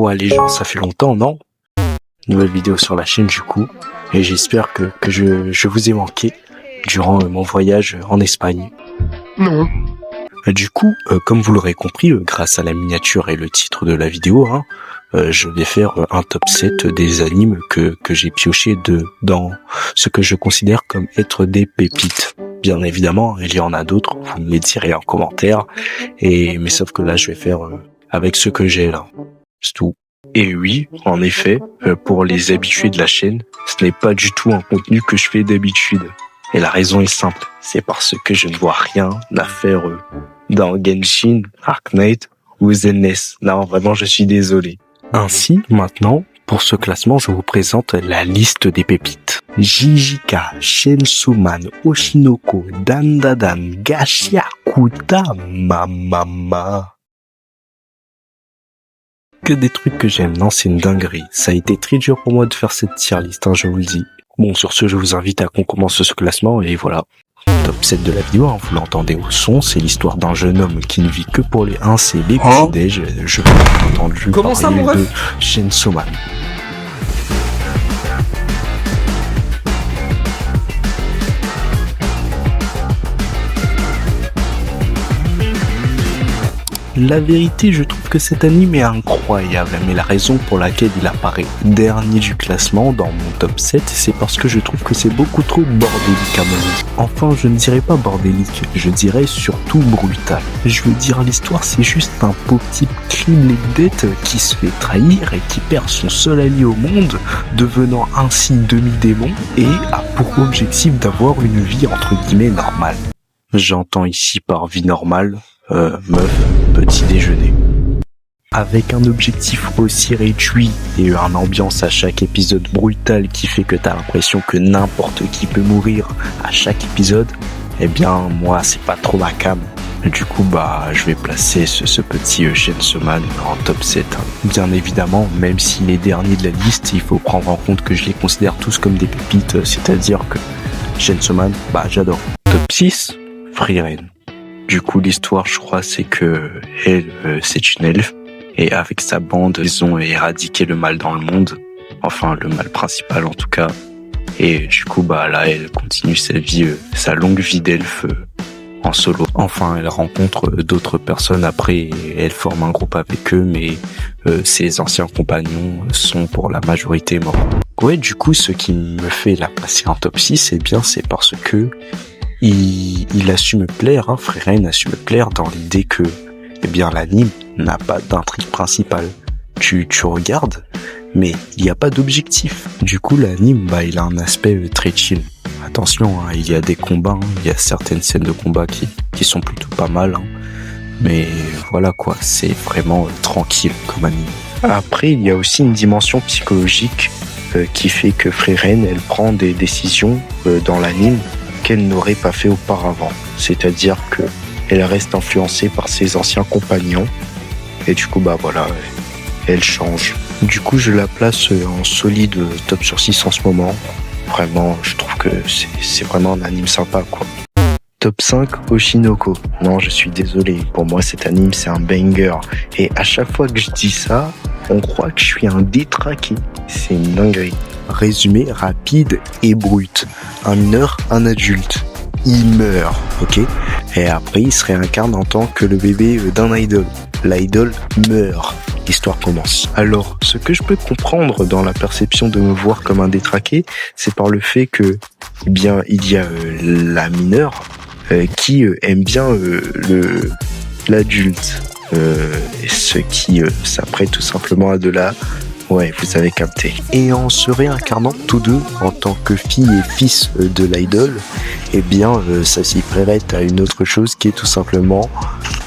Ouais les gens, ça fait longtemps, non? Nouvelle vidéo sur la chaîne du coup, et j'espère que je vous ai manqué durant mon voyage en Espagne. Non. Du coup, comme vous l'aurez compris, grâce à la miniature et le titre de la vidéo, je vais faire un top 7 des animes que j'ai pioché dans ce que je considère comme être des pépites. Bien évidemment, il y en a d'autres, vous me les direz en commentaire, mais sauf que là, je vais faire avec ce que j'ai là. C'est tout. Et oui, en effet, pour les habitués de la chaîne, ce n'est pas du tout un contenu que je fais d'habitude. Et la raison est simple, c'est parce que je ne vois rien à faire dans Genshin, Arc Knight ou Zenless. Non, vraiment, je suis désolé. Ainsi, maintenant, pour ce classement, je vous présente la liste des pépites. Jijika, Shensuman, Oshinoko, Dandadan, Gashiakuta, Mamama. Que des trucs que j'aime, non, c'est une dinguerie. Ça a été très dur pour moi de faire cette tier list, je vous le dis. Bon, sur ce, je vous invite à qu'on commence ce classement, et voilà. Top 7 de la vidéo, vous l'entendez au son, c'est l'histoire d'un jeune homme qui ne vit que pour les 1, c'est les petits-déj. Je peux entendre Comment ça, mon parler de ref Shensoman. La vérité, je trouve que cet anime est incroyable, mais la raison pour laquelle il apparaît dernier du classement dans mon top 7, c'est parce que je trouve que c'est beaucoup trop bordélique à mon avis. Enfin, je ne dirais pas bordélique, je dirais surtout brutal. Je veux dire, l'histoire, c'est juste un pauvre type criblé de dettes qui se fait trahir et qui perd son seul allié au monde, devenant ainsi demi-démon, et a pour objectif d'avoir une vie entre guillemets normale. J'entends ici par vie normale, meuf, petit déjeuner. Avec un objectif aussi réduit et une ambiance à chaque épisode brutal qui fait que t'as l'impression que n'importe qui peut mourir à chaque épisode, eh bien moi c'est pas trop ma cam. Du coup je vais placer ce petit Shensoman en top 7. Bien évidemment, même s'il est dernier de la liste, il faut prendre en compte que je les considère tous comme des pépites, c'est-à-dire que Shensoman, j'adore. Top 6, Frieren. Du coup, l'histoire, je crois, c'est que elle, c'est une elfe, et avec sa bande, ils ont éradiqué le mal dans le monde, enfin le mal principal en tout cas. Et du coup, là, elle continue sa vie, sa longue vie d'elfe en solo. Enfin, elle rencontre d'autres personnes après, et elle forme un groupe avec eux, mais ses anciens compagnons sont pour la majorité morts. Ouais, du coup, ce qui me fait la passer en top 6, c'est parce que il a su me plaire, Frieren a su me plaire dans l'idée que, l'anime n'a pas d'intrigue principale. Tu regardes, mais il n'y a pas d'objectif. Du coup, l'anime, il a un aspect très chill. Attention, il y a des combats, il y a certaines scènes de combat qui sont plutôt pas mal, mais voilà quoi, c'est vraiment tranquille comme anime. Après, il y a aussi une dimension psychologique qui fait que Frieren, elle prend des décisions dans l'anime qu'elle n'aurait pas fait auparavant. C'est-à-dire que elle reste influencée par ses anciens compagnons et du coup elle change. Du coup je la place en solide top sur 6 en ce moment. Vraiment, je trouve que c'est vraiment un anime sympa quoi. Top 5, Oshinoko. Non, je suis désolé, pour moi cet anime c'est un banger. Et à chaque fois que je dis ça, on croit que je suis un détraqué. C'est une dinguerie. Résumé rapide et brut. Un mineur, un adulte. Il meurt, ok? Et après, il se réincarne en tant que le bébé d'un idole. L'idole meurt. L'histoire commence. Alors, ce que je peux comprendre dans la perception de me voir comme un détraqué, c'est par le fait que, il y a la mineure qui aime bien l'adulte. Ce qui s'apprête tout simplement à de la... Ouais, vous avez capté. Et en se réincarnant tous deux en tant que fille et fils de l'idole, ça s'y prête à une autre chose qui est tout simplement...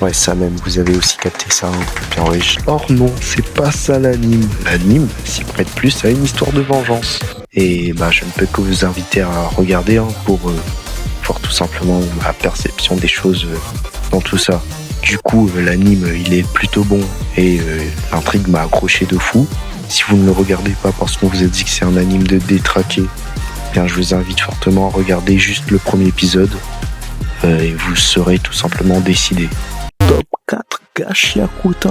Ouais, ça même, vous avez aussi capté ça, bien riche. Or non, c'est pas ça l'anime. L'anime s'y prête plus à une histoire de vengeance. Et je ne peux que vous inviter à regarder pour voir tout simplement ma perception des choses dans tout ça. Du coup, l'anime, il est plutôt bon et l'intrigue m'a accroché de fou. Si vous ne le regardez pas parce qu'on vous a dit que c'est un anime de détraqué, je vous invite fortement à regarder juste le premier épisode et vous serez tout simplement décidé. Top 4, Gashiakuta.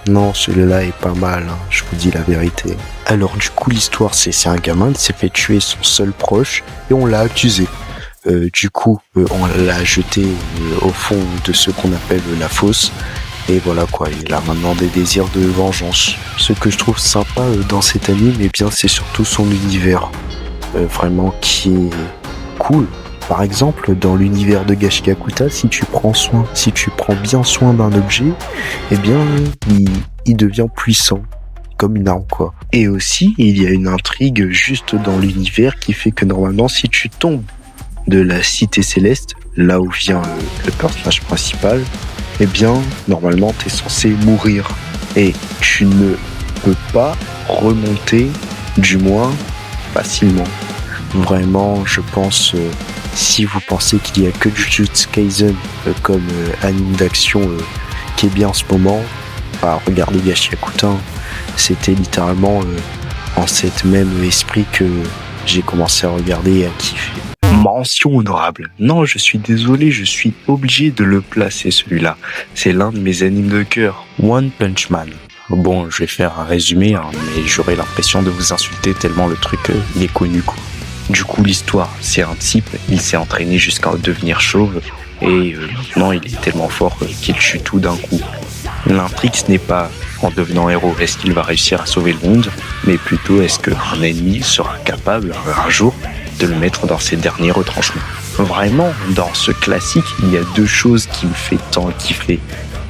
Non, celui-là est pas mal, hein, je vous dis la vérité. Alors du coup, l'histoire, c'est un gamin qui s'est fait tuer son seul proche et on l'a accusé. On l'a jeté au fond de ce qu'on appelle la fosse. Et voilà quoi, il a maintenant des désirs de vengeance. Ce que je trouve sympa dans cet anime, eh bien, c'est surtout son univers. Vraiment qui est cool. Par exemple, dans l'univers de Gashiakuta, si tu prends bien soin d'un objet, eh bien, il devient puissant. Comme une arme, quoi. Et aussi, il y a une intrigue juste dans l'univers qui fait que normalement, si tu tombes de la cité céleste, là où vient le personnage principal, eh bien, normalement, t'es censé mourir. Et tu ne peux pas remonter, du moins, facilement. Vraiment, je pense, si vous pensez qu'il y a que Jujutsu Kaisen comme anime d'action qui est bien en ce moment, bah, regardez Gashiakuta. C'était littéralement en cet même esprit que j'ai commencé à regarder et à kiffer. Mention honorable. Non, je suis désolé, je suis obligé de le placer celui-là. C'est l'un de mes animes de cœur. One Punch Man. Bon, je vais faire un résumé, hein, mais j'aurais l'impression de vous insulter tellement le truc il est connu, quoi. Du coup, l'histoire, c'est un type, il s'est entraîné jusqu'à devenir chauve, et maintenant il est tellement fort qu'il tue tout d'un coup. L'intrigue, ce n'est pas en devenant héros, est-ce qu'il va réussir à sauver le monde, mais plutôt est-ce qu'un ennemi sera capable un jour de le mettre dans ses derniers retranchements. Vraiment, dans ce classique, il y a deux choses qui me fait tant kiffer.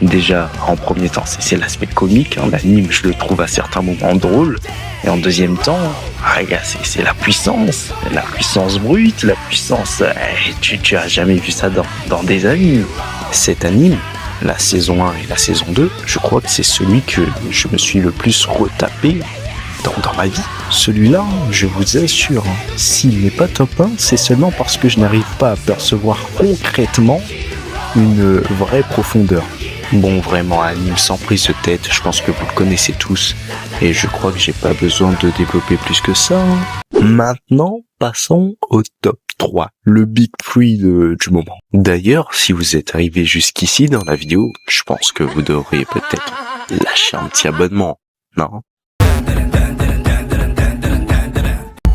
Déjà, en premier temps, c'est l'aspect comique, hein, l'anime, je le trouve à certains moments drôle, et en deuxième temps, c'est la puissance brute, la puissance, tu as jamais vu ça dans des animes. Cet anime, la saison 1 et la saison 2, je crois que c'est celui que je me suis le plus retapé dans ma vie. Celui-là, je vous assure, s'il n'est pas top 1, c'est seulement parce que je n'arrive pas à percevoir concrètement une vraie profondeur. Bon, vraiment, anime sans prise de tête, je pense que vous le connaissez tous, et je crois que j'ai pas besoin de développer plus que ça. Maintenant, passons au top 3, le Big 3 du moment. D'ailleurs, si vous êtes arrivé jusqu'ici dans la vidéo, je pense que vous devriez peut-être lâcher un petit abonnement, non ?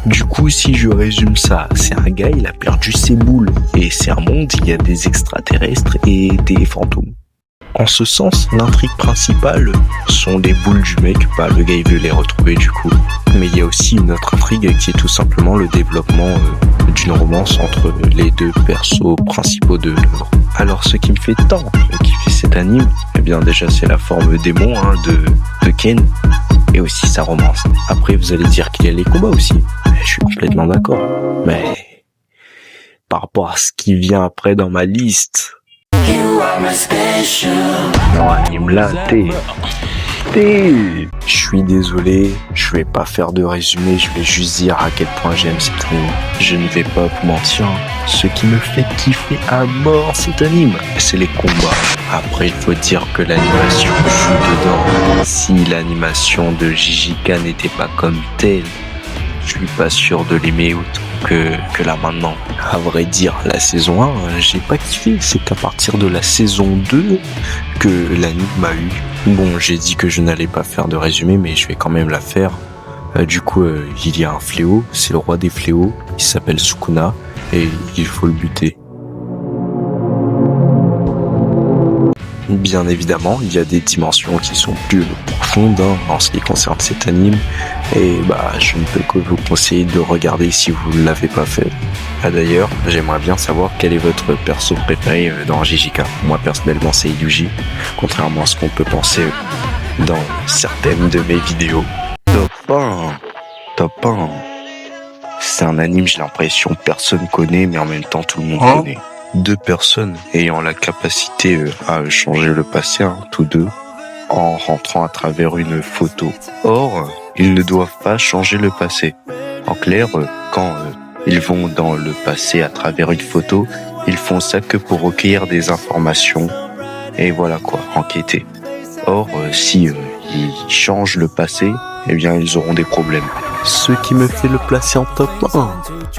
Du coup, si je résume ça, c'est un gars, il a perdu ses boules, et c'est un monde, il y a des extraterrestres et des fantômes. En ce sens, l'intrigue principale sont les boules du mec, bah le gars il veut les retrouver du coup. Mais il y a aussi une autre intrigue qui est tout simplement le développement d'une romance entre les deux persos principaux de l'œuvre. Alors ce qui me fait tant kiffer cet anime, eh bien déjà c'est la forme démon de Ken, et aussi sa romance. Après vous allez dire qu'il y a les combats aussi, je suis complètement d'accord. Mais par rapport à ce qui vient après dans ma liste... Non, anime là, je suis désolé, je vais pas faire de résumé, je vais juste dire à quel point j'aime cet anime. Je ne vais pas vous mentir, ce qui me fait kiffer à mort cet anime, c'est les combats. Après, il faut dire que l'animation joue dedans. Si l'animation de Jijika n'était pas comme telle, je suis pas sûr de l'aimer autant que là maintenant. À vrai dire, la saison 1, j'ai pas kiffé. C'est qu'à partir de la saison 2 que l'anime m'a eu. Bon, j'ai dit que je n'allais pas faire de résumé, mais je vais quand même la faire. Du coup, il y a un fléau, c'est le roi des fléaux, il s'appelle Sukuna, et il faut le buter. Bien évidemment, il y a des dimensions qui sont plus profondes en ce qui concerne cet anime, et je ne peux que vous conseiller de regarder si vous ne l'avez pas fait. D'ailleurs, j'aimerais bien savoir quel est votre perso préféré dans Jijika. Moi personnellement c'est Yuji, contrairement à ce qu'on peut penser dans certaines de mes vidéos. Top 1. C'est un anime, j'ai l'impression personne connaît, mais en même temps tout le monde connaît. Deux personnes ayant la capacité à changer le passé, tous deux, en rentrant à travers une photo. Or, ils ne doivent pas changer le passé. En clair, quand ils vont dans le passé à travers une photo, ils font ça que pour recueillir des informations et voilà quoi, enquêter. Or, si ils changent le passé, eh bien ils auront des problèmes. Ce qui me fait le placer en top 1,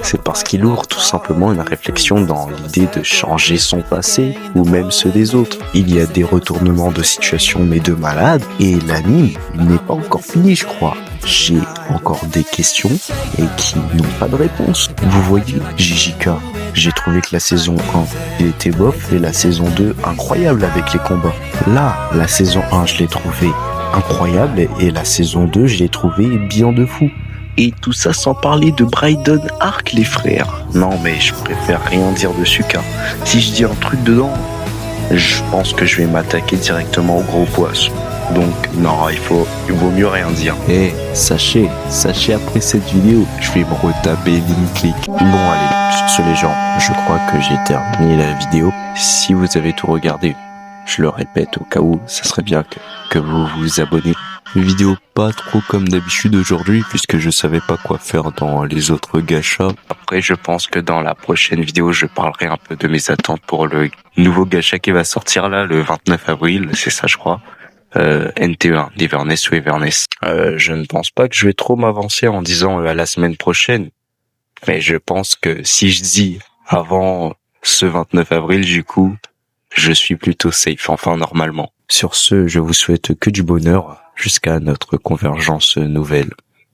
c'est parce qu'il ouvre tout simplement une réflexion dans l'idée de changer son passé ou même ceux des autres. Il y a des retournements de situation mais de malade et l'anime il n'est pas encore fini je crois. J'ai encore des questions et qui n'ont pas de réponse. Vous voyez, JJK, j'ai trouvé que la saison 1 il était bof et la saison 2 incroyable avec les combats. Là, la saison 1 je l'ai trouvée incroyable et la saison 2 je l'ai trouvée bien de fou. Et tout ça sans parler de Brydon Arc, les frères. Non, mais je préfère rien dire dessus car si je dis un truc dedans, je pense que je vais m'attaquer directement au gros poisson. Donc, non, il vaut mieux rien dire. Et sachez après cette vidéo, je vais me retaper Linklick. Bon, allez, sur ce les gens, je crois que j'ai terminé la vidéo. Si vous avez tout regardé, je le répète au cas où, ça serait bien que vous vous abonnez. Une vidéo pas trop comme d'habitude aujourd'hui puisque je savais pas quoi faire dans les autres gachas. Après je pense que dans la prochaine vidéo je parlerai un peu de mes attentes pour le nouveau gacha qui va sortir là le 29 avril, c'est ça je crois. NT1, Liverness ou Everness. Je ne pense pas que je vais trop m'avancer en disant à la semaine prochaine. Mais je pense que si je dis avant ce 29 avril du coup, je suis plutôt safe, enfin normalement. Sur ce, je vous souhaite que du bonheur jusqu'à notre convergence nouvelle.